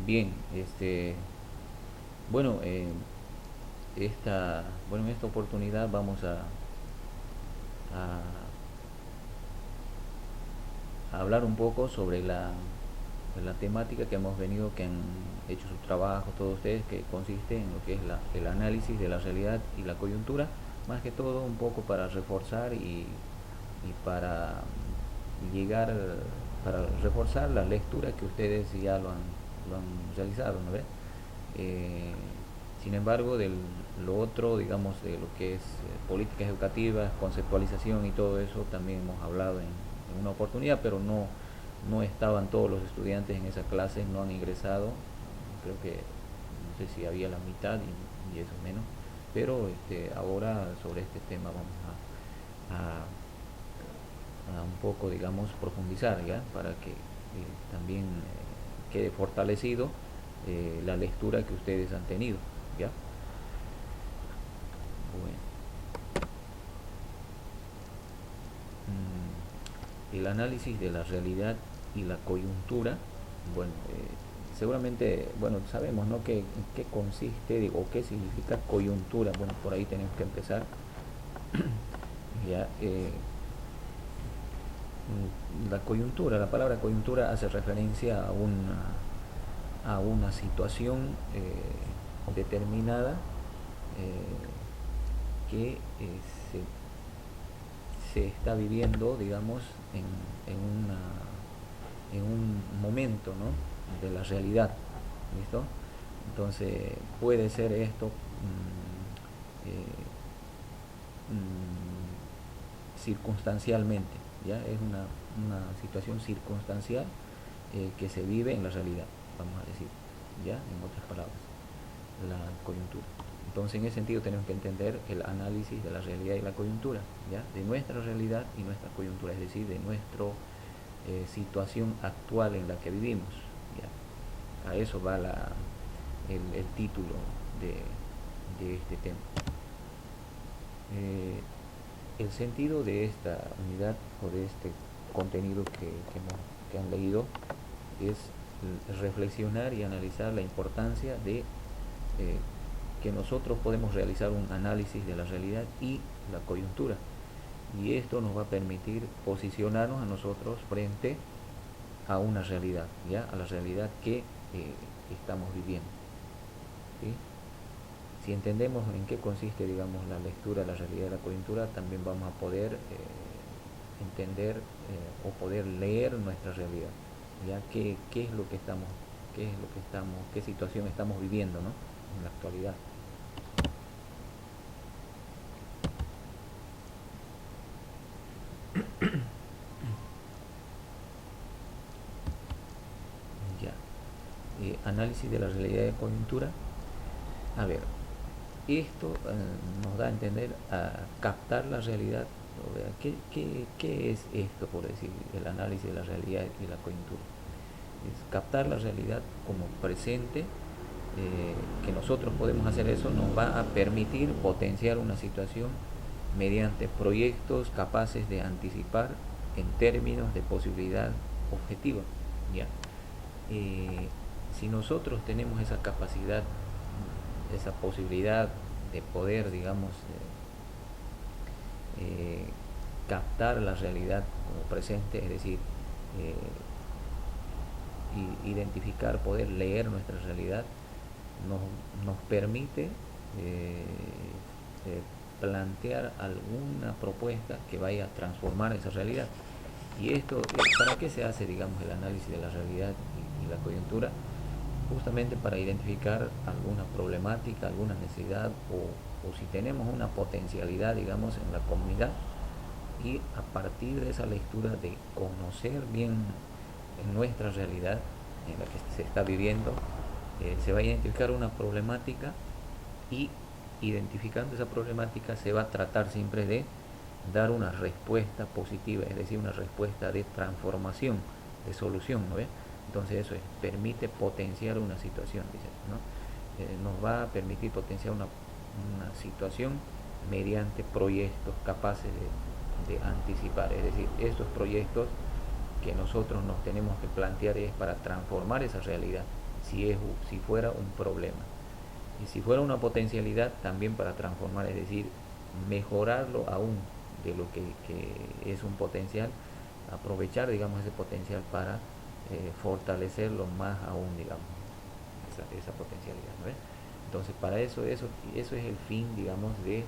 Bien, bueno, en esta oportunidad vamos a hablar un poco sobre la temática que hemos venido, que han hecho su trabajo todos ustedes, que consiste en lo que es el análisis de la realidad y la coyuntura, más que todo un poco para reforzar y para llegar, para reforzar la lectura que ustedes ya lo han realizado, ¿no ve? Eh, Sin embargo, lo otro, digamos, de lo que es políticas educativas, conceptualización y todo eso, también hemos hablado en una oportunidad, pero no estaban todos los estudiantes en esa clase, no han ingresado, creo que no sé si había la mitad y eso menos, pero ahora sobre este tema vamos a un poco, digamos, profundizar, ¿ya? Para que también quede fortalecido la lectura que ustedes han tenido, ¿ya? Bueno, el análisis de la realidad y la coyuntura, bueno, seguramente, bueno, sabemos, ¿no? ¿Qué consiste, digo, qué significa coyuntura? Bueno, por ahí tenemos que empezar, ¿ya? La coyuntura, la palabra coyuntura hace referencia a una situación determinada que se está viviendo, digamos, en, una, en un momento, ¿no? De la realidad. ¿Listo? Entonces puede ser esto circunstancialmente, ¿ya? Es una situación circunstancial que se vive en la realidad, vamos a decir, ¿ya? En otras palabras, la coyuntura. Entonces, en ese sentido tenemos que entender el análisis de la realidad y la coyuntura, ¿ya? De nuestra realidad y nuestra coyuntura, es decir, de nuestra situación actual en la que vivimos, ¿ya? A eso va el título de este tema. Eh, el sentido de esta unidad o de este contenido que han leído es reflexionar y analizar la importancia de que nosotros podemos realizar un análisis de la realidad y la coyuntura. Y esto nos va a permitir posicionarnos a nosotros frente a una realidad, ¿ya? A la realidad que estamos viviendo, ¿sí? Si entendemos en qué consiste, digamos, la lectura, la realidad de la coyuntura, también vamos a poder entender o poder leer nuestra realidad, ya qué es lo que estamos, qué situación estamos viviendo, ¿no? En la actualidad. Ya. Análisis de la realidad de coyuntura. A ver, esto nos da a entender, a captar la realidad. ¿Qué es esto, por decir, el análisis de la realidad y la coyuntura? Es captar la realidad como presente, que nosotros podemos hacer eso, nos va a permitir potenciar una situación mediante proyectos capaces de anticipar en términos de posibilidad objetiva, ¿ya? Si nosotros tenemos esa capacidad, esa posibilidad de poder, digamos, captar la realidad como presente, es decir, eh, identificar, poder leer nuestra realidad, nos permite eh, plantear alguna propuesta que vaya a transformar esa realidad. Y esto, ¿para qué se hace, digamos, el análisis de la realidad y la coyuntura? Justamente para identificar alguna problemática, alguna necesidad o si tenemos una potencialidad, digamos, en la comunidad, y a partir de esa lectura de conocer bien nuestra realidad en la que se está viviendo, se va a identificar una problemática y identificando esa problemática se va a tratar siempre de dar una respuesta positiva, es decir, una respuesta de transformación, de solución, ¿no ve? Entonces eso permite potenciar una situación, dice, ¿no? Nos va a permitir potenciar una situación mediante proyectos capaces de anticipar, es decir, estos proyectos que nosotros nos tenemos que plantear es para transformar esa realidad, si fuera un problema. Y si fuera una potencialidad, también para transformar, es decir, mejorarlo aún de lo que es un potencial, aprovechar, digamos, ese potencial para fortalecerlo más aún, digamos, esa potencialidad, ¿no ves? Entonces, para eso es el fin, digamos, de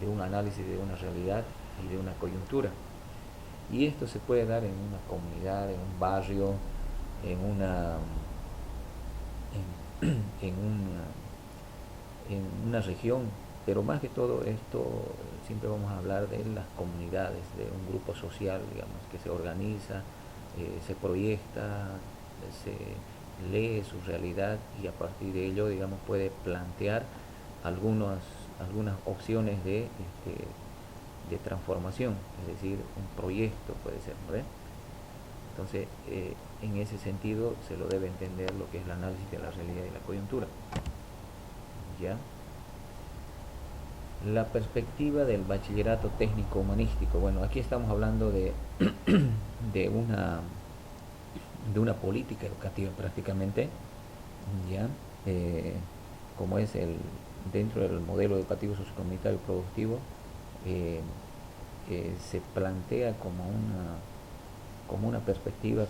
un análisis de una realidad y de una coyuntura. Y esto se puede dar en una comunidad, en un barrio, en una, en una, en una región, pero más que todo esto siempre vamos a hablar de las comunidades, de un grupo social, digamos, que se organiza, se proyecta, se lee su realidad y a partir de ello, digamos, puede plantear algunas opciones de transformación, es decir, un proyecto puede ser, ¿no? Entonces, en ese sentido se lo debe entender lo que es el análisis de la realidad y la coyuntura. ¿Ya? La perspectiva del bachillerato técnico humanístico. Bueno, aquí estamos hablando de una, de una política educativa prácticamente, ¿ya? Eh, como es dentro del modelo educativo sociocomunitario productivo, eh, se plantea como una perspectiva,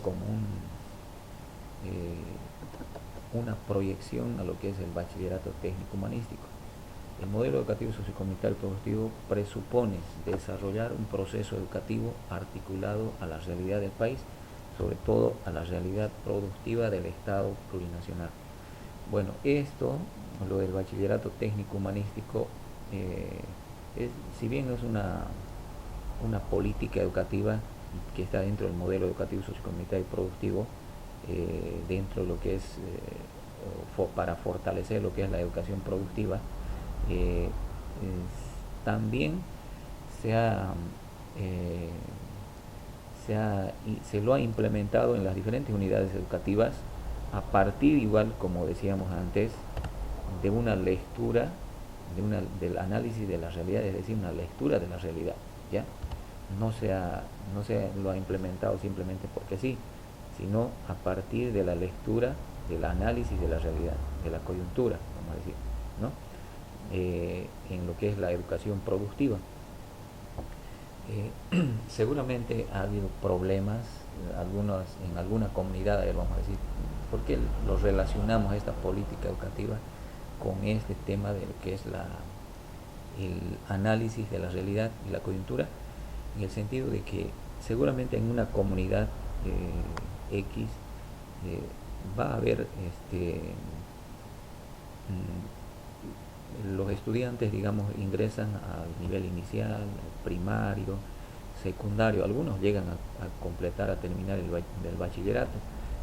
una proyección a lo que es el bachillerato técnico humanístico. El modelo educativo sociocomunitario productivo presupone desarrollar un proceso educativo articulado a la realidad del país, sobre todo a la realidad productiva del Estado plurinacional. Bueno, lo del bachillerato técnico humanístico, si bien es una política educativa que está dentro del modelo educativo sociocomunitario y productivo, dentro de lo que es para fortalecer lo que es la educación productiva, también se ha, eh, se lo ha implementado en las diferentes unidades educativas a partir, igual como decíamos antes, de una lectura, del análisis de la realidad, es decir, una lectura de la realidad, ¿ya? No se lo ha implementado simplemente porque sí, sino a partir de la lectura, del análisis de la realidad, de la coyuntura, vamos a decir, ¿no? En lo que es la educación productiva. Seguramente ha habido problemas en alguna comunidad, vamos a decir, porque lo relacionamos esta política educativa con este tema de lo que es el análisis de la realidad y la coyuntura, en el sentido de que seguramente en una comunidad X va a haber los estudiantes, digamos, ingresan al nivel inicial, primario, secundario, algunos llegan a completar, a terminar el bachillerato,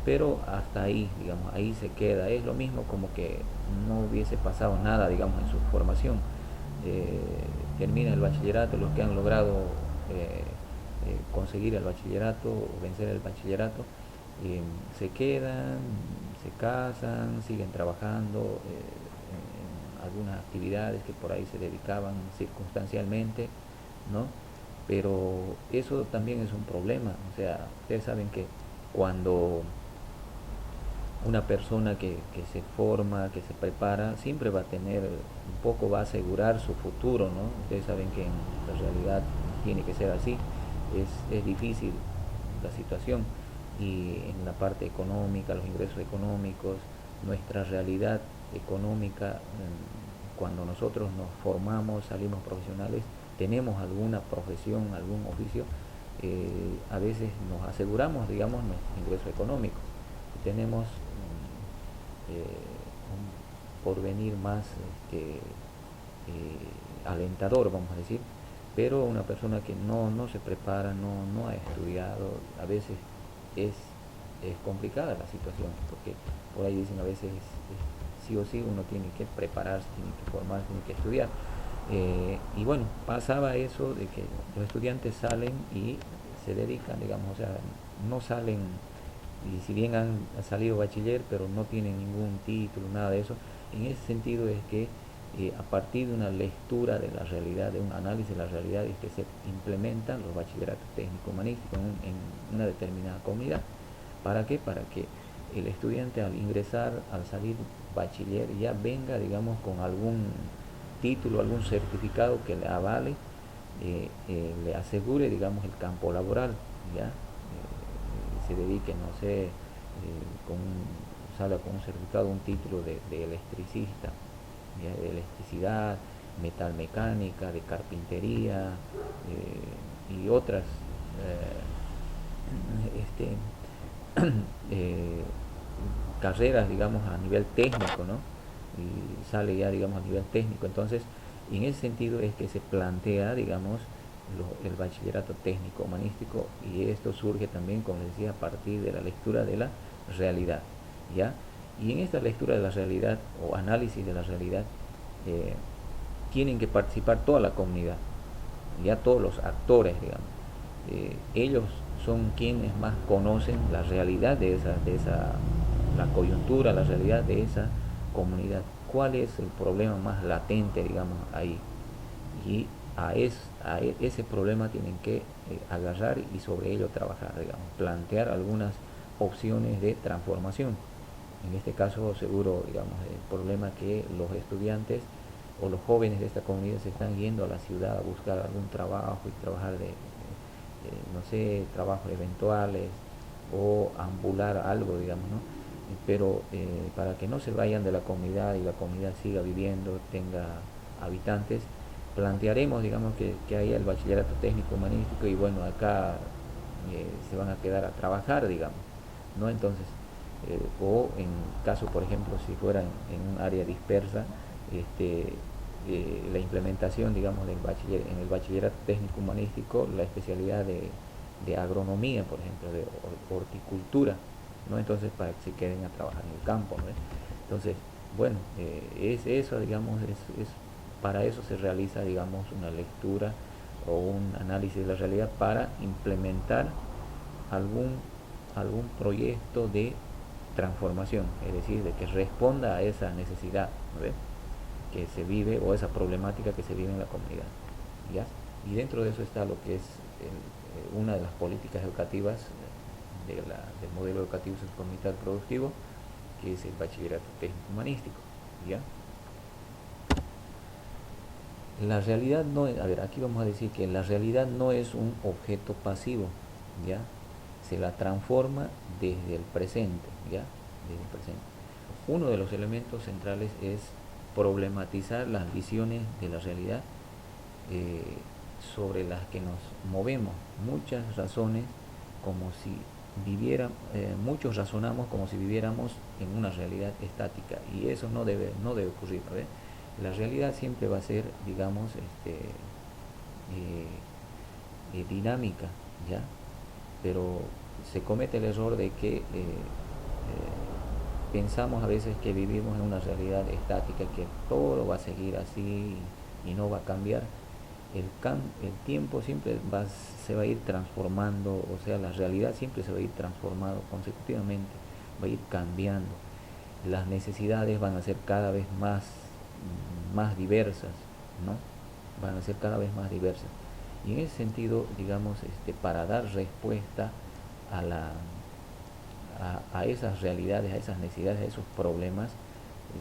pero hasta ahí, digamos, ahí se queda, es lo mismo como que no hubiese pasado nada, digamos, en su formación. Termina el bachillerato, los que han logrado conseguir el bachillerato o vencer el bachillerato, se quedan, se casan, siguen trabajando en algunas actividades que por ahí se dedicaban circunstancialmente, ¿no? Pero eso también es un problema. O sea, ustedes saben que cuando una persona que se forma, que se prepara, siempre va a tener, un poco va a asegurar su futuro, ¿no? Ustedes saben que en la realidad tiene que ser así, es difícil la situación y en la parte económica, los ingresos económicos, nuestra realidad económica, cuando nosotros nos formamos, salimos profesionales, tenemos alguna profesión, algún oficio, a veces nos aseguramos, digamos, nuestro ingreso económico. Tenemos un porvenir más alentador, vamos a decir, pero una persona que no se prepara, no ha estudiado, a veces es complicada la situación, porque por ahí dicen a veces sí o sí uno tiene que prepararse, tiene que formarse, tiene que estudiar. Y bueno, pasaba eso de que los estudiantes salen y se dedican, digamos, o sea, no salen, y si bien han salido bachiller, pero no tienen ningún título, nada de eso. En ese sentido es que a partir de una lectura de la realidad, de un análisis de la realidad, es que se implementan los bachilleratos técnico-humanísticos en una determinada comunidad. ¿Para qué? Para que el estudiante al ingresar, al salir bachiller, ya venga, digamos, con algún título, algún certificado que le avale, le asegure, digamos, el campo laboral, ya, se dedique, no sé, salga con un certificado, un título de electricista, ya, de electricidad, metalmecánica, de carpintería, y otras este, eh, carreras, digamos, a nivel técnico, ¿no? Y sale ya, digamos, a nivel técnico. Entonces, en ese sentido es que se plantea, digamos, el bachillerato técnico humanístico, y esto surge también, como decía, a partir de la lectura de la realidad, ¿ya? Y en esta lectura de la realidad o análisis de la realidad, eh, tienen que participar toda la comunidad, ya todos los actores, digamos. Ellos son quienes más conocen la realidad la coyuntura, la realidad de esa comunidad. ¿Cuál es el problema más latente, digamos, ahí? Y ese problema tienen que agarrar y sobre ello trabajar, digamos, plantear algunas opciones de transformación. En este caso, seguro, digamos, el problema que los estudiantes o los jóvenes de esta comunidad se están yendo a la ciudad a buscar algún trabajo y trabajar no sé, trabajos eventuales o ambular algo, digamos, ¿no? Pero para que no se vayan de la comunidad y la comunidad siga viviendo, tenga habitantes, plantearemos, digamos, que haya el bachillerato técnico humanístico, y bueno, acá se van a quedar a trabajar, digamos, ¿no? Entonces, o en caso, por ejemplo, si fuera en un área dispersa, este, la implementación, digamos, en el bachillerato técnico humanístico, la especialidad de agronomía, por ejemplo, de horticultura, ¿no? Entonces, para que se queden a trabajar en el campo, ¿no? Entonces, bueno, es eso, digamos, para eso se realiza, digamos, una lectura o un análisis de la realidad para implementar algún, algún proyecto de transformación, es decir, de que responda a esa necesidad, ¿no? Que se vive, o esa problemática que se vive en la comunidad, ¿ya? Y dentro de eso está lo que es una de las políticas educativas del modelo educativo sociocomunitario productivo, que es el bachillerato técnico humanístico, ¿ya? La realidad no es, a ver, aquí vamos a decir que la realidad no es un objeto pasivo, ¿ya? Se la transforma desde el presente, ¿ya? Desde el presente. Uno de los elementos centrales es problematizar las visiones de la realidad eh, sobre las que nos movemos. Muchas razones, como si muchos razonamos como si viviéramos en una realidad estática, y eso no debe ocurrir, ¿ves? La realidad siempre va a ser, digamos, dinámica, ¿ya? Pero se comete el error de que pensamos a veces que vivimos en una realidad estática, que todo va a seguir así y no va a cambiar. El tiempo siempre se va a ir transformando, o sea, la realidad siempre se va a ir transformando consecutivamente, va a ir cambiando. Las necesidades van a ser cada vez más diversas, ¿no? Van a ser cada vez más diversas. Y en ese sentido, digamos, para dar respuesta a, la, a esas realidades, a esas necesidades, a esos problemas,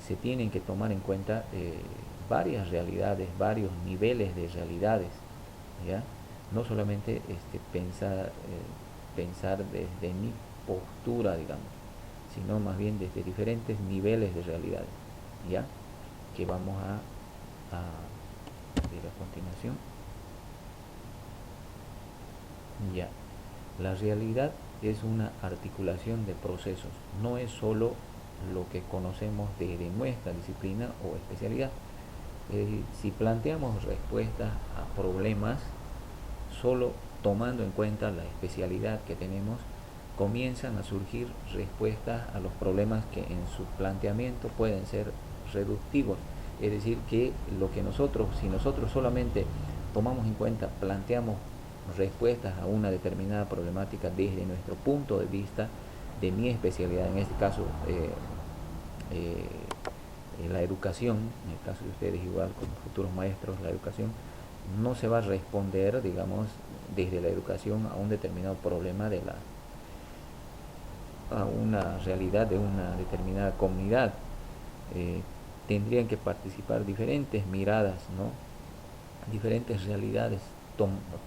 se tienen que tomar en cuenta varias realidades, varios niveles de realidades, ¿ya? No solamente pensar desde mi postura, digamos, sino más bien desde diferentes niveles de realidades, ¿ya? Que vamos a ver a continuación. Ya, la realidad es una articulación de procesos, no es solo lo que conocemos de nuestra disciplina o especialidad. Si planteamos respuestas a problemas solo tomando en cuenta la especialidad que tenemos, comienzan a surgir respuestas a los problemas que en su planteamiento pueden ser reductivos. Es decir, que si nosotros solamente tomamos en cuenta, planteamos respuestas a una determinada problemática desde nuestro punto de vista, de mi especialidad, en este caso eh, la educación, en el caso de ustedes igual como futuros maestros, la educación no se va a responder, digamos, desde la educación a un determinado problema a una realidad de una determinada comunidad. Eh, Tendrían que participar diferentes miradas, ¿no? Diferentes realidades,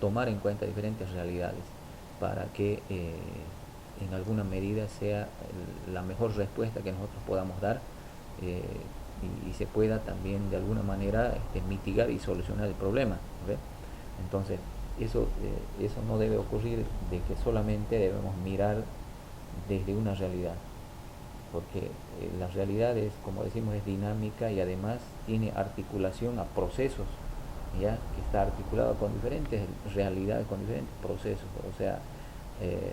tomar en cuenta diferentes realidades para que en alguna medida sea la mejor respuesta que nosotros podamos dar, eh, y se pueda también de alguna manera mitigar y solucionar el problema, ¿ves? Entonces, eso no debe ocurrir de que solamente debemos mirar desde una realidad, porque la realidad es, como decimos, es dinámica y además tiene articulación a procesos, ya que está articulado con diferentes realidades, con diferentes procesos, o sea,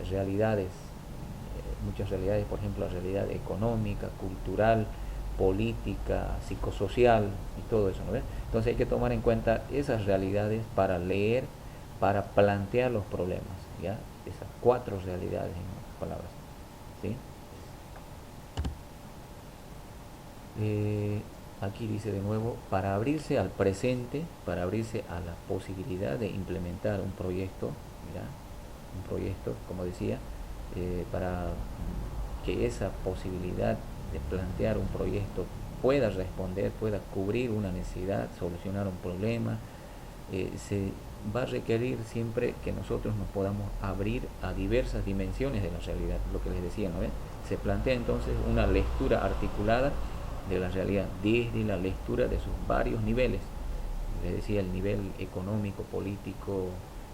realidades, muchas realidades, por ejemplo, la realidad económica, cultural, política, psicosocial y todo eso, ¿no ves? Entonces hay que tomar en cuenta esas realidades para leer, para plantear los problemas, ¿ya? Esas cuatro realidades, en otras palabras, ¿sí? Aquí dice de nuevo, para abrirse al presente, para abrirse a la posibilidad de implementar un proyecto, ¿ya? Un proyecto, como decía, para que esa posibilidad de plantear un proyecto pueda responder, pueda cubrir una necesidad, solucionar un problema, se va a requerir siempre que nosotros nos podamos abrir a diversas dimensiones de la realidad, lo que les decía, ¿no? Se plantea entonces una lectura articulada de la realidad desde la lectura de sus varios niveles. Les decía, el nivel económico, político,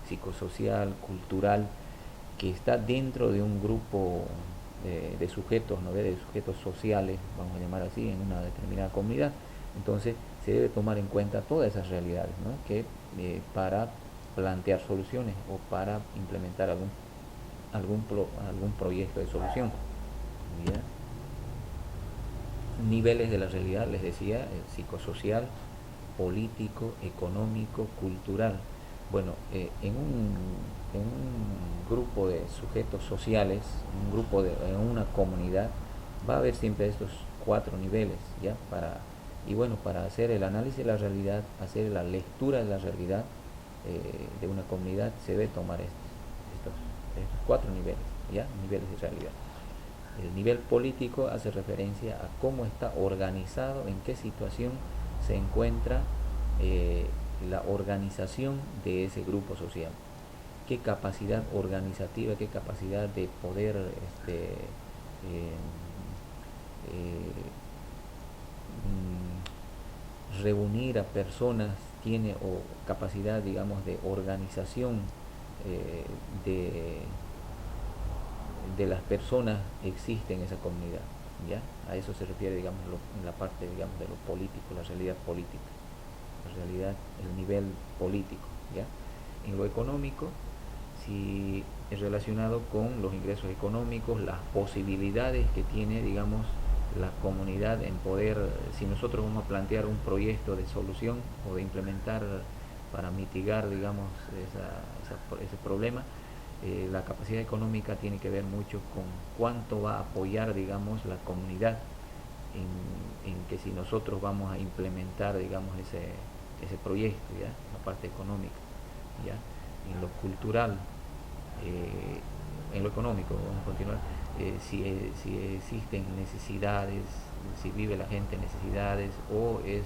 psicosocial, cultural, que está dentro de un grupo de sujetos, ¿no? De sujetos sociales, vamos a llamar así, en una determinada comunidad. Entonces se debe tomar en cuenta todas esas realidades, ¿no? Que para plantear soluciones o para implementar algún proyecto de solución, ¿ya? Niveles de la realidad, les decía, psicosocial, político, económico, cultural. Bueno, en un grupo de sujetos sociales, en una comunidad, va a haber siempre estos cuatro niveles, ¿ya? Y bueno, para hacer el análisis de la realidad, hacer la lectura de la realidad de una comunidad, se debe tomar estos cuatro niveles, ¿ya? Niveles de realidad. El nivel político hace referencia a cómo está organizado, en qué situación se encuentra la organización de ese grupo social, qué capacidad organizativa, qué capacidad de poder eh, reunir a personas tiene, o capacidad, digamos, de organización eh, de, de las personas existe en esa comunidad, ¿ya? A eso se refiere, digamos, en la parte, digamos, de lo político, la realidad política, la realidad, el nivel político, ¿ya? En lo económico, si es relacionado con los ingresos económicos, las posibilidades que tiene, digamos, la comunidad en poder, si nosotros vamos a plantear un proyecto de solución o de implementar para mitigar, digamos, ese problema, la capacidad económica tiene que ver mucho con cuánto va a apoyar, digamos, la comunidad en que si nosotros vamos a implementar, digamos, ese proyecto, ¿ya? La parte económica, ¿ya? En lo cultural, en lo económico, vamos a continuar, si existen necesidades, si vive la gente en necesidades, o es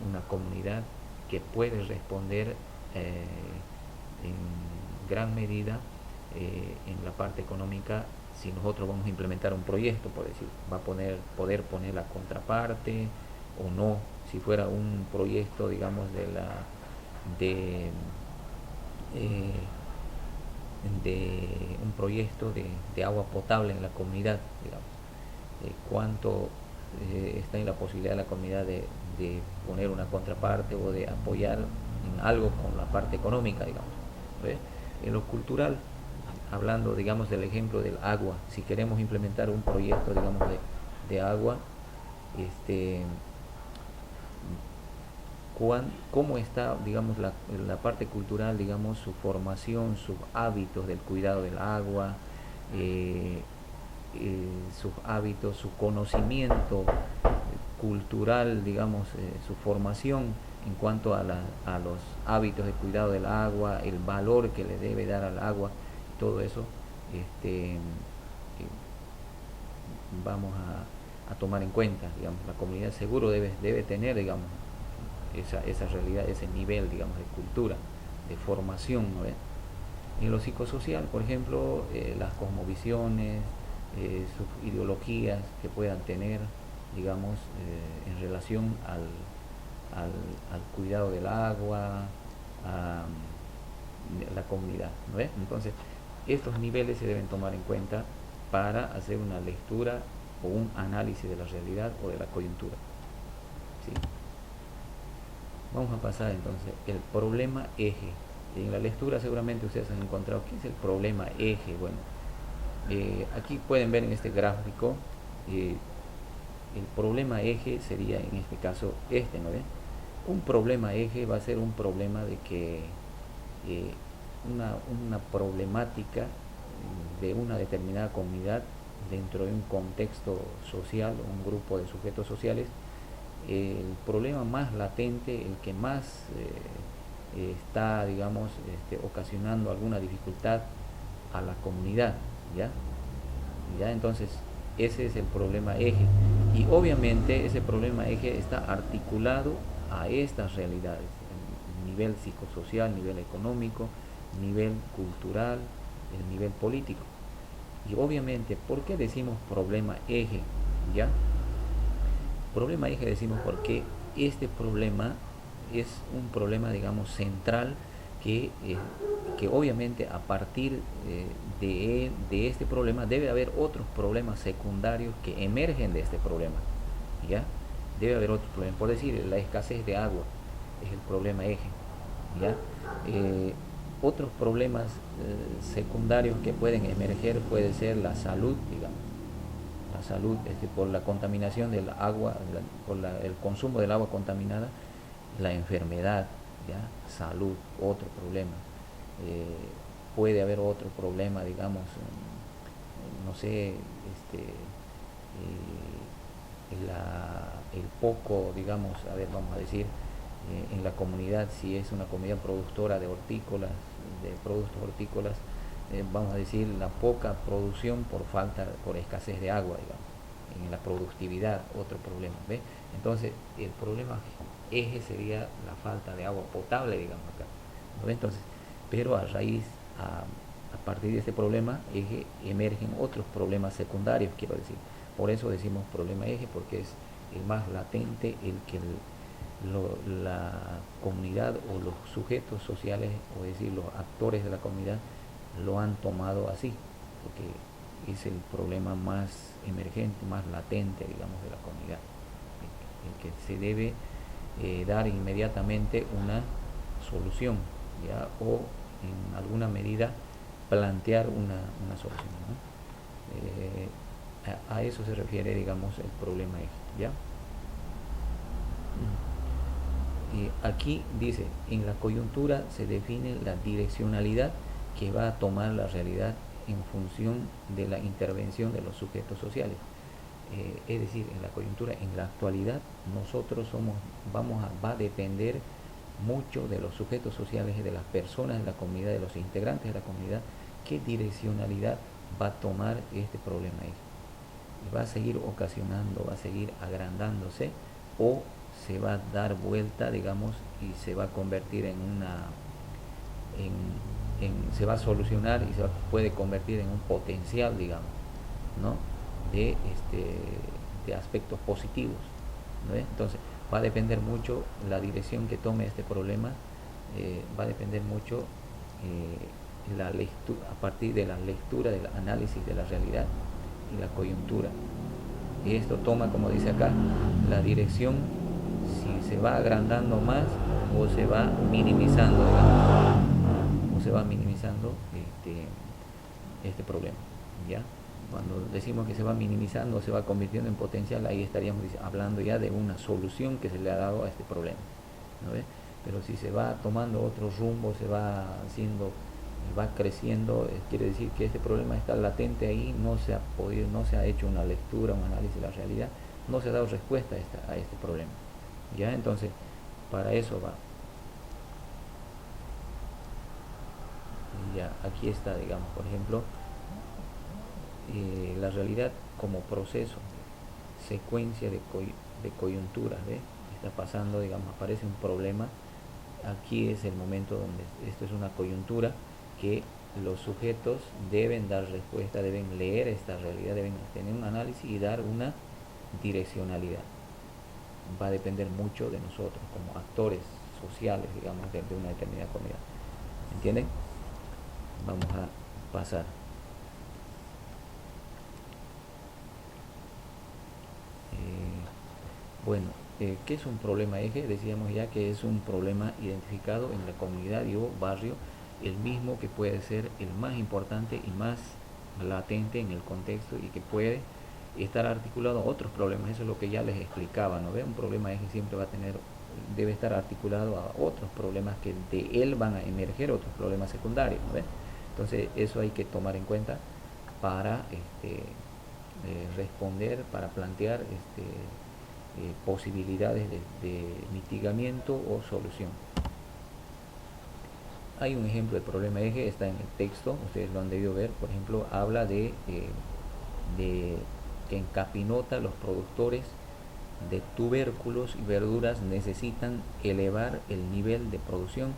una comunidad que puede responder en gran medida en la parte económica. Si nosotros vamos a implementar un proyecto, por decir, va a poder poner la contraparte o no. Si fuera un proyecto, digamos, de eh, de un proyecto de agua potable en la comunidad, digamos, cuánto está en la posibilidad de la comunidad de poner una contraparte o de apoyar en algo con la parte económica, digamos, ¿ves? En lo cultural, hablando, digamos, del ejemplo del agua, si queremos implementar un proyecto, digamos, de agua, este, cómo está, digamos, la parte cultural, digamos, su formación, sus hábitos del cuidado del agua, eh, sus hábitos, su conocimiento cultural, digamos, su formación en cuanto a los hábitos de cuidado del agua, el valor que le debe dar al agua, todo eso este, vamos a tomar en cuenta, digamos, la comunidad seguro debe tener, digamos, esa realidad, ese nivel, digamos, de cultura, de formación, ¿no? En lo psicosocial, por ejemplo, las cosmovisiones, sus ideologías que puedan tener, digamos, en relación al cuidado del agua, a la comunidad, ¿no? Entonces, estos niveles se deben tomar en cuenta para hacer una lectura o un análisis de la realidad o de la coyuntura, ¿sí? Vamos a pasar entonces el problema eje. En la lectura seguramente ustedes han encontrado qué es el problema eje. Bueno, aquí pueden ver en este gráfico, el problema eje sería en este caso este, ¿no ven? Un problema eje va a ser un problema de que eh, una problemática de una determinada comunidad dentro de un contexto social, un grupo de sujetos sociales, el problema más latente, el que más está, digamos, ocasionando alguna dificultad a la comunidad, ¿ya? ¿Ya? Entonces, ese es el problema eje. Y obviamente ese problema eje está articulado a estas realidades, el nivel psicosocial, nivel económico, nivel cultural, el nivel político. Y obviamente, ¿por qué decimos problema eje? ¿Ya? Problema eje decimos porque este problema es un problema, digamos, central que obviamente a partir de este problema debe haber otros problemas secundarios que emergen de este problema, ¿ya? Debe haber otros problemas, por decir, la escasez de agua es el problema eje, ¿ya? Otros problemas secundarios que pueden emerger puede ser la salud, digamos, la salud, por la contaminación del agua, por el consumo del agua contaminada, la enfermedad, ¿ya? Salud, otro problema. Eh, Puede haber otro problema, digamos, no sé, el poco, digamos, a ver, vamos a decir, en la comunidad, si es una comunidad productora de hortícolas, de productos hortícolas, vamos a decir, la poca producción por escasez de agua, digamos, en la productividad, otro problema, ¿ve? Entonces, el problema eje sería la falta de agua potable, digamos acá, ¿no? Entonces, pero a partir de este problema eje emergen otros problemas secundarios, quiero decir. Por eso decimos problema eje, porque es el más latente, el que la comunidad o los sujetos sociales, o decir, los actores de la comunidad, lo han tomado así, porque es el problema más emergente, más latente, digamos, de la comunidad, el que se debe dar inmediatamente una solución, ¿ya? O en alguna medida plantear una solución, ¿no? A eso se refiere, digamos, el problema eje, ¿ya? Y aquí dice, en la coyuntura se define la direccionalidad que va a tomar la realidad en función de la intervención de los sujetos sociales. Es decir, en la coyuntura, en la actualidad, nosotros va a depender mucho de los sujetos sociales, de las personas de la comunidad, de los integrantes de la comunidad, qué direccionalidad va a tomar este problema ahí. Va a seguir ocasionando, va a seguir agrandándose, o se va a dar vuelta, digamos, y se va a convertir se va a solucionar y puede convertir en un potencial, digamos, ¿no? De aspectos positivos, ¿no? Entonces, va a depender mucho la dirección que tome este problema, va a depender mucho la lectura, a partir de la lectura, del análisis de la realidad y la coyuntura. Y esto toma, como dice acá, la dirección, si se va agrandando más o se va minimizando, digamos, o se va minimizando este problema, ¿ya? Cuando decimos que se va minimizando o se va convirtiendo en potencial, ahí estaríamos hablando ya de una solución que se le ha dado a este problema, ¿no ve? Pero si se va tomando otro rumbo, se va haciendo, va creciendo, quiere decir que este problema está latente ahí, no se ha hecho una lectura, un análisis de la realidad, no se ha dado respuesta a este problema, ¿ya? Entonces, para eso va. Ya, aquí está, digamos, por ejemplo, la realidad como proceso, secuencia de coyunturas, ¿ve? Está pasando, digamos, aparece un problema. Aquí es el momento donde esto es una coyuntura que los sujetos deben dar respuesta, deben leer esta realidad, deben tener un análisis y dar una direccionalidad. Va a depender mucho de nosotros como actores sociales, digamos, de una determinada comunidad. ¿Entienden? Vamos a pasar. Bueno, ¿qué es un problema eje? Decíamos ya que es un problema identificado en la comunidad y o barrio, el mismo que puede ser el más importante y más latente en el contexto y que puede estar articulado a otros problemas. Eso es lo que ya les explicaba, ¿no ve? Un problema eje siempre va a tener, debe estar articulado a otros problemas que de él van a emerger otros problemas secundarios, ¿no ve? Entonces eso hay que tomar en cuenta para responder, para plantear posibilidades de mitigamiento o solución. Hay un ejemplo de problema eje, está en el texto, ustedes lo han debido ver. Por ejemplo, habla de que en Capinota los productores de tubérculos y verduras necesitan elevar el nivel de producción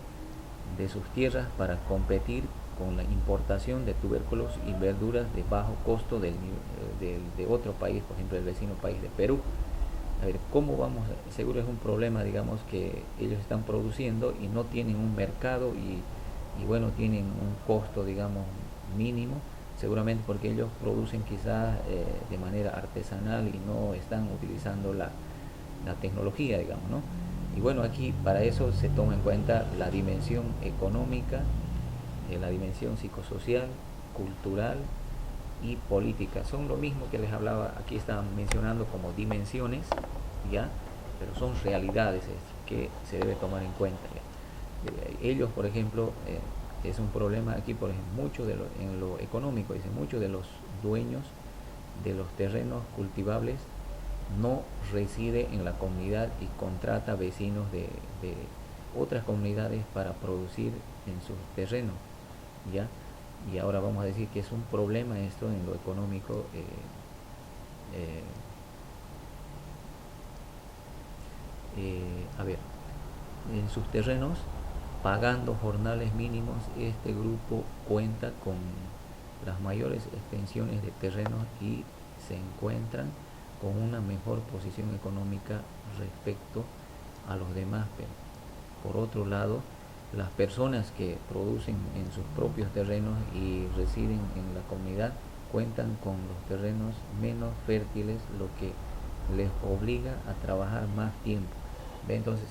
de sus tierras para competir con la importación de tubérculos y verduras de bajo costo de otro país, por ejemplo el vecino país de Perú. A ver, ¿cómo vamos? Seguro es un problema, digamos, que ellos están produciendo y no tienen un mercado y bueno, tienen un costo, digamos, mínimo, seguramente porque ellos producen quizás de manera artesanal y no están utilizando la tecnología, digamos, ¿no? Y bueno, aquí para eso se toma en cuenta la dimensión económica, la dimensión psicosocial, cultural y política. Son lo mismo que les hablaba, aquí estaban mencionando como dimensiones, ¿ya? Pero son realidades que se debe tomar en cuenta, ¿ya? Ellos, por ejemplo, es un problema aquí, por ejemplo, en lo económico, dice, muchos de los dueños de los terrenos cultivables no reside en la comunidad y contrata vecinos de otras comunidades para producir en sus terrenos, ¿ya? Y ahora vamos a decir que es un problema esto en lo económico. A ver, en sus terrenos, pagando jornales mínimos, este grupo cuenta con las mayores extensiones de terrenos y se encuentran con una mejor posición económica respecto a los demás. Pero por otro lado, las personas que producen en sus propios terrenos y residen en la comunidad cuentan con los terrenos menos fértiles, lo que les obliga a trabajar más tiempo. ¿Ve? Entonces,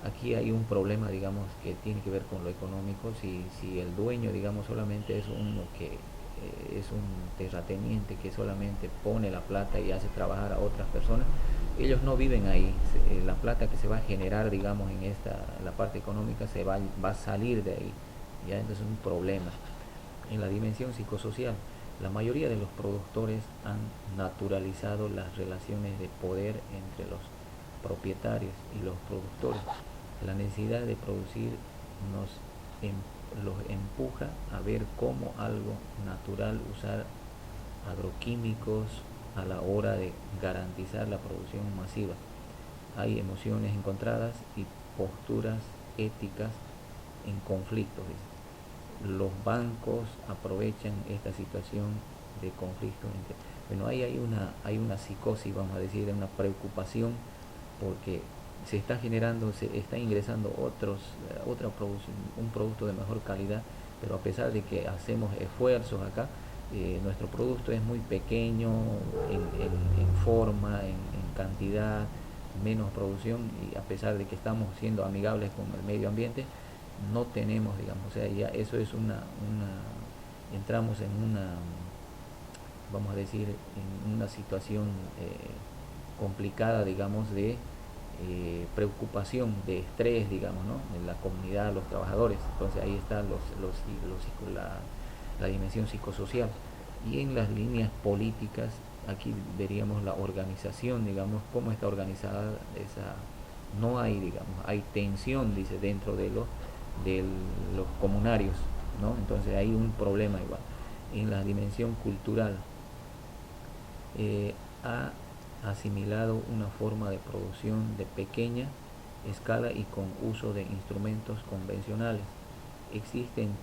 aquí hay un problema, digamos, que tiene que ver con lo económico. Si el dueño, digamos, solamente es uno que es un terrateniente que solamente pone la plata y hace trabajar a otras personas, ellos no viven ahí. La plata que se va a generar, digamos, en la parte económica va a salir de ahí, ¿ya? Entonces es un problema. En la dimensión psicosocial, la mayoría de los productores han naturalizado las relaciones de poder entre los propietarios y los productores. La necesidad de producir los empuja a ver como algo natural usar agroquímicos a la hora de garantizar la producción masiva. Hay emociones encontradas y posturas éticas en conflicto. Los bancos aprovechan esta situación de conflicto. Bueno, ahí hay una psicosis, vamos a decir, una preocupación, porque se está generando, se está ingresando otra producción, un producto de mejor calidad, pero a pesar de que hacemos esfuerzos acá, nuestro producto es muy pequeño en forma, en cantidad, menos producción, y a pesar de que estamos siendo amigables con el medio ambiente, no tenemos, digamos, o sea, ya eso es entramos en vamos a decir, en una situación complicada, digamos, de preocupación, de estrés, digamos, ¿no? En la comunidad, los trabajadores. Entonces ahí está la dimensión psicosocial. Y en las líneas políticas, aquí veríamos la organización, digamos, cómo está organizada no hay, digamos, hay tensión, dice, dentro de los comunarios, ¿no? Entonces hay un problema igual. En la dimensión cultural, ha asimilado una forma de producción de pequeña escala y con uso de instrumentos convencionales. Existen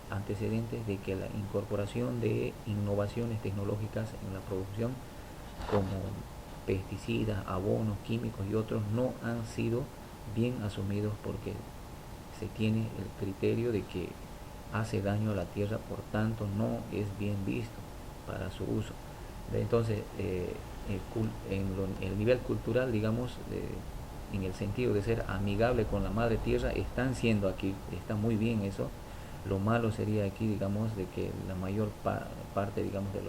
antecedentes de que la incorporación de innovaciones tecnológicas en la producción, como pesticidas, abonos, químicos y otros, no han sido bien asumidos porque se tiene el criterio de que hace daño a la tierra, por tanto no es bien visto para su uso. Entonces, en el nivel cultural, digamos, en el sentido de ser amigable con la madre tierra, están siendo aquí, está muy bien eso. Lo malo sería aquí, digamos, de que la mayor parte, digamos, de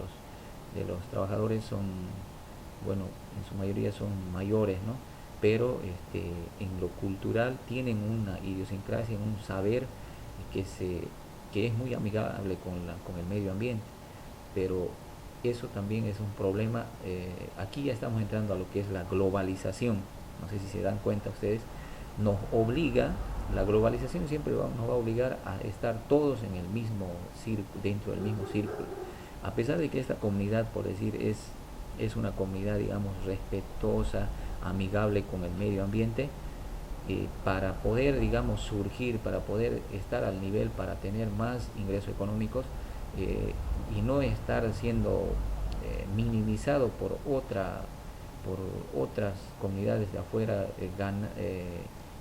los trabajadores son, bueno, en su mayoría son mayores, ¿no? Pero en lo cultural tienen una idiosincrasia, un saber que, que es muy amigable con el medio ambiente, pero eso también es un problema. Aquí ya estamos entrando a lo que es la globalización, no sé si se dan cuenta ustedes, nos obliga, la globalización siempre nos va a obligar a estar todos en el mismo círculo, dentro del mismo círculo, a pesar de que esta comunidad, por decir, es una comunidad, digamos, respetuosa, amigable con el medio ambiente. Para poder, digamos, surgir, para poder estar al nivel, para tener más ingresos económicos, y no estar siendo minimizado por otras comunidades de afuera,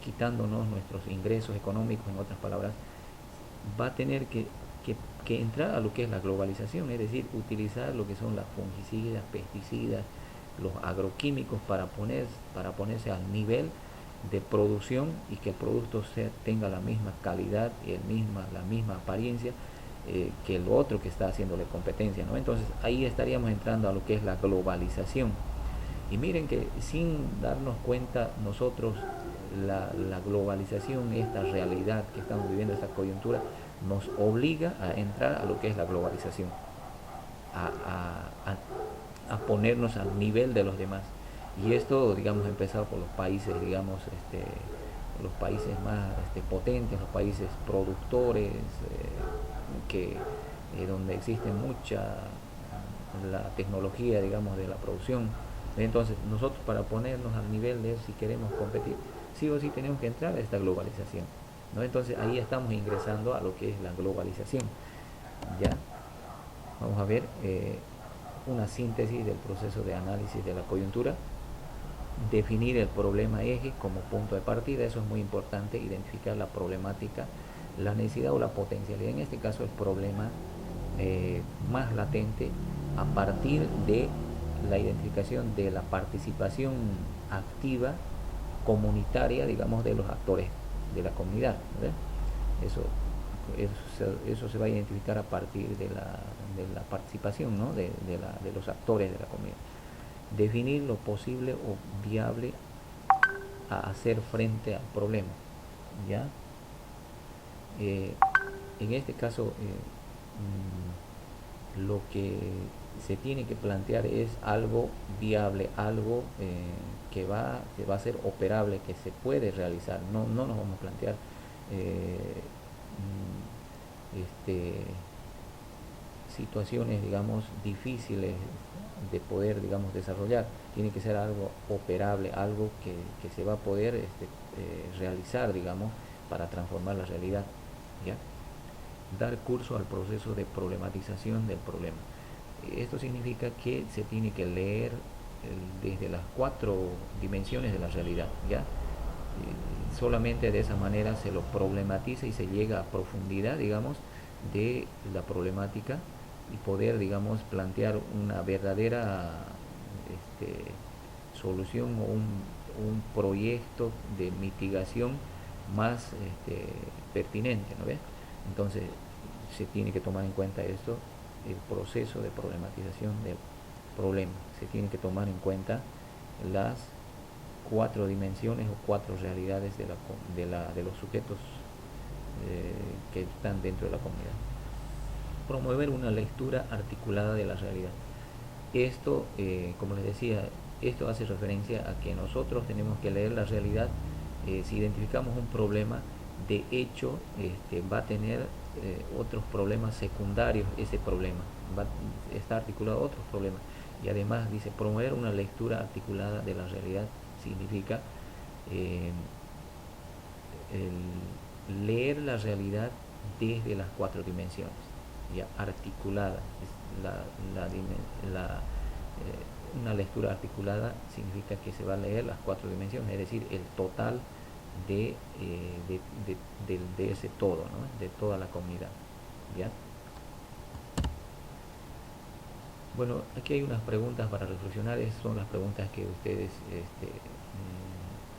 quitándonos nuestros ingresos económicos, en otras palabras, va a tener que entrar a lo que es la globalización, es decir, utilizar lo que son las fungicidas, pesticidas, los agroquímicos para ponerse al nivel de producción y que el producto tenga la misma calidad y la misma apariencia, que el otro que está haciéndole competencia, ¿no? Entonces ahí estaríamos entrando a lo que es la globalización. Y miren que sin darnos cuenta nosotros, la globalización, esta realidad que estamos viviendo, esta coyuntura, nos obliga a entrar a lo que es la globalización, a ponernos al nivel de los demás. Y esto, digamos, empezado por los países, digamos, los países más potentes, los países productores, donde existe mucha la tecnología, digamos, de la producción. Entonces, nosotros, para ponernos al nivel de eso, si queremos competir, sí o sí tenemos que entrar a esta globalización, ¿no? Entonces ahí estamos ingresando a lo que es la globalización. Ya vamos a ver una síntesis del proceso de análisis de la coyuntura. Definir el problema eje como punto de partida, eso es muy importante, identificar la problemática, la necesidad o la potencialidad, en este caso el problema más latente, a partir de la identificación de la participación activa comunitaria, digamos, de los actores de la comunidad, ¿verdad? Eso se va a identificar a partir de la participación, ¿no? de los actores de la comunidad. Definir lo posible o viable a hacer frente al problema, ¿ya? En este caso, lo que se tiene que plantear es algo viable, algo que va a ser operable, que se puede realizar. No nos vamos a plantear situaciones, digamos, difíciles de poder, digamos, desarrollar. Tiene que ser algo operable, algo que se va a poder realizar, digamos, para transformar la realidad, ¿ya? Dar curso al proceso de problematización del problema. Esto significa que se tiene que leer desde las 4 dimensiones de la realidad, ¿ya? Solamente de esa manera se lo problematiza y se llega a profundidad, digamos, de la problemática, y poder, digamos, plantear una verdadera solución, o un proyecto de mitigación más pertinente, ¿no ves? Entonces se tiene que tomar en cuenta esto, el proceso de problematización del problema. Se tiene que tomar en cuenta las 4 dimensiones o 4 realidades de los sujetos que están dentro de la comunidad. Promover una lectura articulada de la realidad. Esto, como les decía, esto hace referencia a que nosotros tenemos que leer la realidad. Si identificamos un problema, de hecho va a tener otros problemas secundarios. Ese problema va a estar articulado a otros problemas, Y además dice, promover una lectura articulada de la realidad significa eh, leer la realidad desde las cuatro dimensiones, ya articulada. Una lectura articulada significa que se va a leer las cuatro dimensiones, es decir, el total de ese todo, ¿no? De toda la comunidad. ¿Ya? Bueno, aquí hay unas preguntas para reflexionar. Esas son las preguntas que ustedes,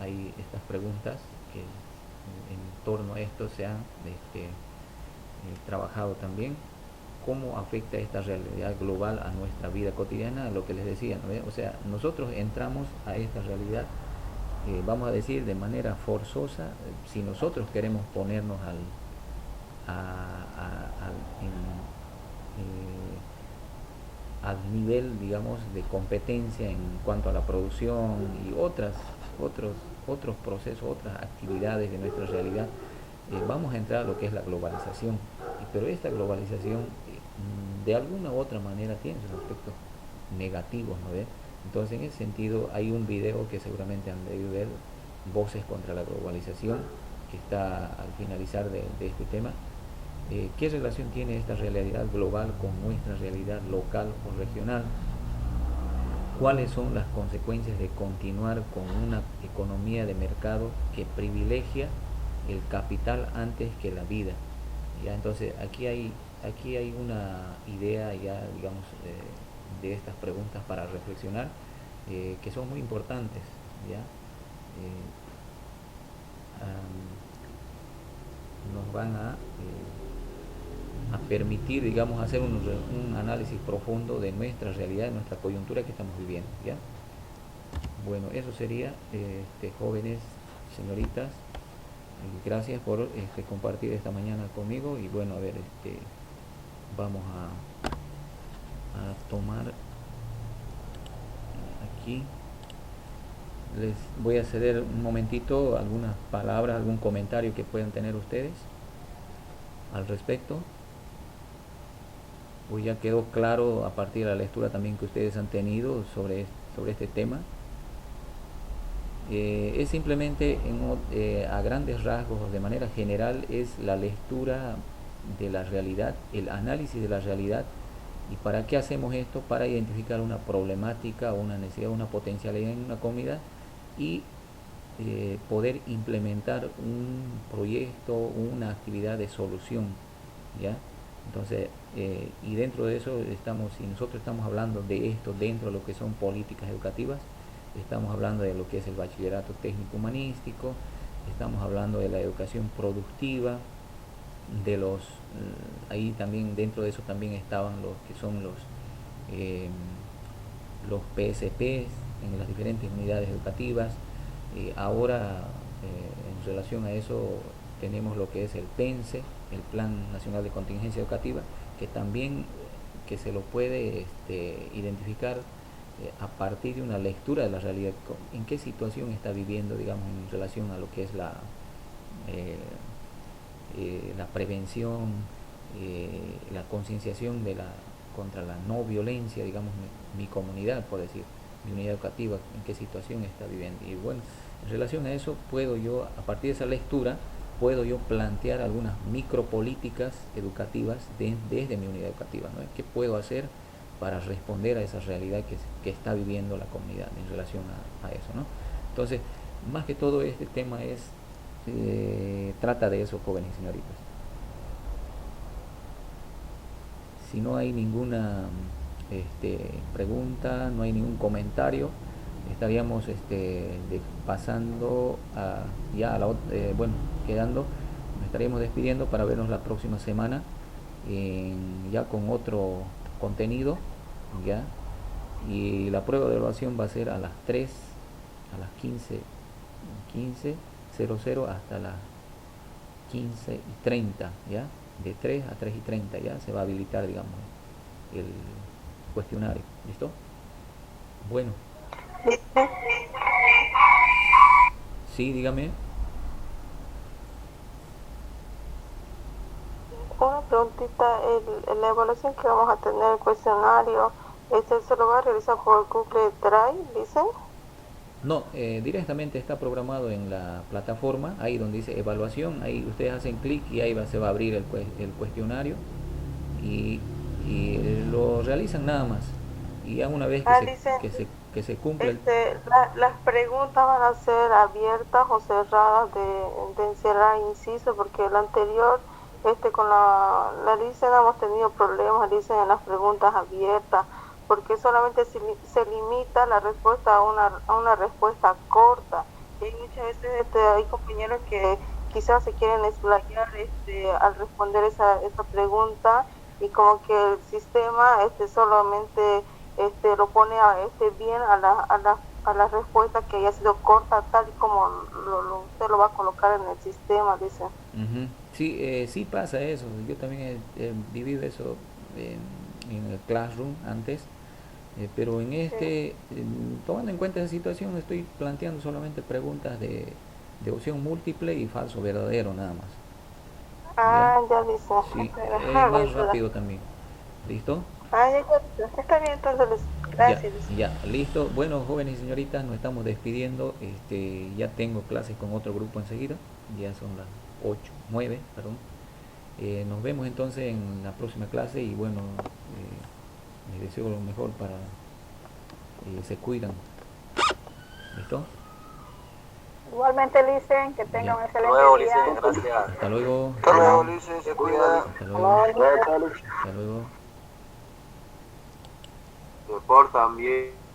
hay estas preguntas que en torno a esto se han trabajado también. ¿Cómo afecta esta realidad global a nuestra vida cotidiana? Lo que les decía, ¿no? O sea, nosotros entramos a esta realidad, vamos a decir, de manera forzosa, si nosotros queremos ponernos al nivel, digamos, de competencia en cuanto a la producción y otros procesos, otras actividades de nuestra realidad, vamos a entrar a lo que es la globalización. Pero esta globalización de alguna u otra manera tiene sus aspectos negativos, ¿no ve? Entonces, en ese sentido, hay un video que seguramente han debido ver, Voces contra la Globalización, que está al finalizar de este tema. ¿Qué relación tiene esta realidad global con nuestra realidad local o regional? ¿Cuáles son las consecuencias de continuar con una economía de mercado que privilegia el capital antes que la vida? ¿Ya? Entonces, aquí hay una idea ya, digamos, de estas preguntas para reflexionar, que son muy importantes, ¿ya? Nos van a permitir, digamos, hacer un análisis profundo de nuestra realidad, de nuestra coyuntura que estamos viviendo, ¿ya? Bueno, eso sería, jóvenes, señoritas, gracias por compartir esta mañana conmigo. Y bueno, a ver, vamos a tomar aquí. Les voy a ceder un momentito algunas palabras, algún comentario que puedan tener ustedes al respecto. Pues ya quedó claro a partir de la lectura también que ustedes han tenido sobre este tema. Es simplemente a grandes rasgos, de manera general, es la lectura de la realidad, el análisis de la realidad. ¿Y para qué hacemos esto? Para identificar una problemática, una necesidad, una potencialidad en una comunidad y poder implementar un proyecto, una actividad de solución, ¿ya? Entonces, y dentro de eso si nosotros estamos hablando de esto dentro de lo que son políticas educativas, estamos hablando de lo que es el bachillerato técnico humanístico, estamos hablando de la educación productiva, de ahí también dentro de eso también estaban los que son los PSPs en las diferentes unidades educativas. Ahora, en relación a eso, tenemos lo que es el PENSE, el Plan Nacional de Contingencia Educativa, que también que se lo puede identificar a partir de una lectura de la realidad, en qué situación está viviendo, digamos, en relación a lo que es la prevención, la concienciación contra la no violencia, digamos, mi comunidad, por decir, mi unidad educativa, en qué situación está viviendo. Y bueno, en relación a eso, puedo yo, a partir de esa lectura, puedo yo plantear algunas micropolíticas educativas desde mi unidad educativa, ¿no? ¿Qué puedo hacer para responder a esa realidad que está viviendo la comunidad en relación a eso, ¿no? Entonces, más que todo, este tema trata de eso, jóvenes y señoritas. Si no hay ninguna pregunta, no hay ningún comentario, estaríamos pasando nos estaríamos despidiendo para vernos la próxima semana ya con otro contenido, ya. Y la prueba de evaluación va a ser a las 3, a las 15:00 hasta las 15:30, ya. De 3 a 3:30 ya se va a habilitar, digamos, el cuestionario. ¿Listo? Bueno. Sí, dígame. Una preguntita, la evaluación que vamos a tener, el cuestionario, Se lo va a realizar por Google Drive, dice. No, directamente está programado en la plataforma, ahí donde dice evaluación, ahí ustedes hacen clic y ahí se va a abrir el cuestionario y, lo realizan nada más. Y ya una vez Dice, que se cumpla el... las preguntas van a ser abiertas o cerradas de encerrar inciso, porque el anterior, con la lista hemos tenido problemas, dicen en las preguntas abiertas, porque solamente se limita la respuesta a una respuesta corta. Y hay muchas veces hay compañeros que quizás se quieren explayar al responder esa pregunta, y como que el sistema solamente lo pone bien a la respuesta que haya sido corta, tal y como usted lo va a colocar en el sistema, dice. Ujú. Sí, sí pasa eso. Yo también he vivido eso en el Classroom antes, pero en Sí. tomando en cuenta esa situación, estoy planteando solamente preguntas de opción múltiple y falso verdadero nada más. ¿Ya? Ya dice. Sí, es Ajá, más mi duda. rápido también. ¿Listo? Ya dice. Está bien, entonces, Ya, gracias, dice. ya, listo. Bueno, jóvenes y señoritas, nos estamos despidiendo. Ya tengo clases con otro grupo enseguida. Ya son las 8 9 perdón. Nos vemos entonces en la próxima clase y bueno, les deseo lo mejor para se cuidan. ¿Listo? Igualmente, Licen, que Ya. tenga un excelente luego, día. Licen, gracias. Hasta luego. Hasta luego, Ulises, se cuida. Hasta luego. Hasta luego. Report también.